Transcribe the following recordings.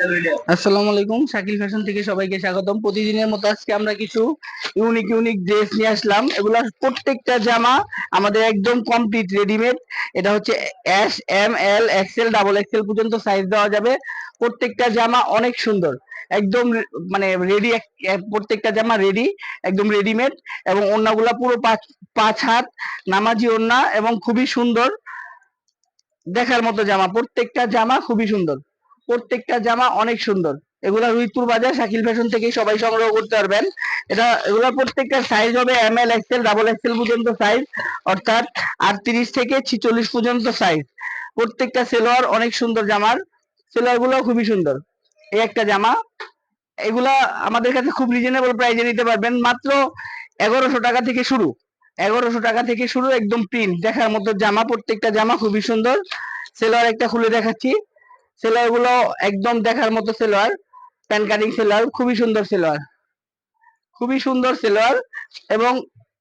আসসালামু আলাইকুম, শাকিল ফ্যাশন থেকে সবাইকে স্বাগতম। প্রতিদিনের মতো আজকে আমরা কিছু ইউনিক ইউনিক ড্রেস নিয়ে আসলাম। এগুলা প্রত্যেকটা জামা আমাদের একদম কমপ্লিট রেডিমেড। এটা হচ্ছে S, M, L, XL, double XL পর্যন্ত সাইজ দেওয়া যাবে। প্রত্যেকটা জামা অনেক সুন্দর, একদম মানে রেডি। প্রত্যেকটা জামা রেডি, একদম রেডিমেড। এবং ওড়নাগুলা পুরো পাঁচ পাঁচ হাত নামাজি ওড়না এবং খুবই সুন্দর দেখার মতো জামা। প্রত্যেকটা জামা খুবই সুন্দর, প্রত্যেকটা জামা অনেক সুন্দর। এগুলা রুইপুর বাজার শাকিল ফ্যাশন থেকে সবাই সংগ্রহ করতে পারবেন। এগুলা প্রত্যেকটা সাইজ হবে M L, XL, double XL পর্যন্ত সাইজ, অর্থাৎ 38 থেকে 46 পর্যন্ত সাইজ। প্রত্যেকটা সেলোয়ার অনেক সুন্দর জামার, সেলোয়ার গুলো খুবই সুন্দর। এই একটা জামা, এগুলা আমাদের কাছে খুব রিজনেবল প্রাইসে নিতে পারবেন। মাত্র 1100 টাকা থেকে শুরু, 1100 টাকা থেকে শুরু। একদম প্রিন্ট দেখার মতো জামা, প্রত্যেকটা জামা খুবই সুন্দর। সেলোয়ার একটা খুলে দেখাচ্ছি, সেলোয়ার গুলো একদম দেখার মতো সেলোয়ার, প্যান কাটিং সেলোয়ার, খুবই সুন্দর সেলোয়ার, খুবই সুন্দর সেলোয়ার। এবং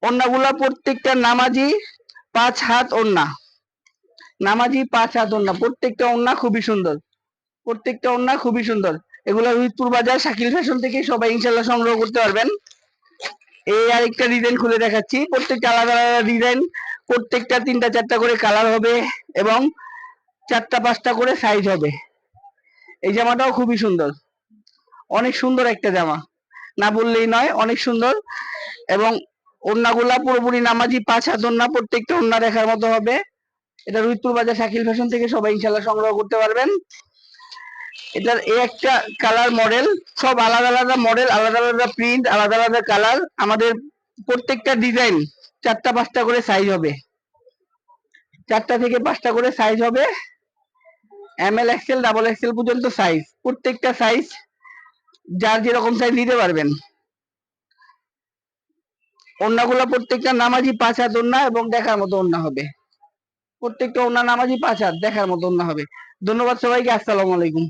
ওড়নাগুলা প্রত্যেকটা নামাজি 5 হাত ওড়না, নামাজি 5 হাত ওড়না। প্রত্যেকটা ওড়না খুবই সুন্দর, প্রত্যেকটা ওড়না খুবই সুন্দর। এগুলো রুইতপুর বাজার শাকিল ফ্যাশন থেকে সবাই ইনশাল্লাহ সংগ্রহ করতে পারবেন। এই আরেকটা ডিজাইন খুলে দেখাচ্ছি, প্রত্যেকটা আলাদা আলাদা ডিজাইন, প্রত্যেকটা 3টা 4টা করে কালার হবে এবং 4টা 5টা করে সাইজ হবে। এই জামাটাও খুবই সুন্দর, অনেক সুন্দর একটা জামা, না বললেই নয়, অনেক সুন্দর। এবং ওড়নাগুলা পুরোপুরি নামাজি 5 হাত ওড়না, প্রত্যেকটা ওড়না দেখার মতো হবে। এটা রুইতপুর বাজার শাকিল ফ্যাশন থেকে সবাই ইনশাল্লাহ সংগ্রহ করতে পারবেন। এটার এই একটা কালার মডেল, সব আলাদা আলাদা মডেল, আলাদা আলাদা প্রিন্ট, আলাদা আলাদা কালার। আমাদের প্রত্যেকটা ডিজাইন 4টা 5টা করে সাইজ হবে, 4টা থেকে 5টা করে সাইজ হবে। M L, XL, double XL পর্যন্ত সাইজ, প্রত্যেকটা সাইজ যার যেরকম সাইজ নিতে পারবেন। ওড়নাগুলো প্রত্যেকটা নামাজি 5 হাত ওড়না এবং দেখার মতো ওড়না হবে। প্রত্যেকটা ওড়না নামাজি 5 হাত দেখার মতো ওড়না হবে। ধন্যবাদ সবাইকে, আসসালামু আলাইকুম।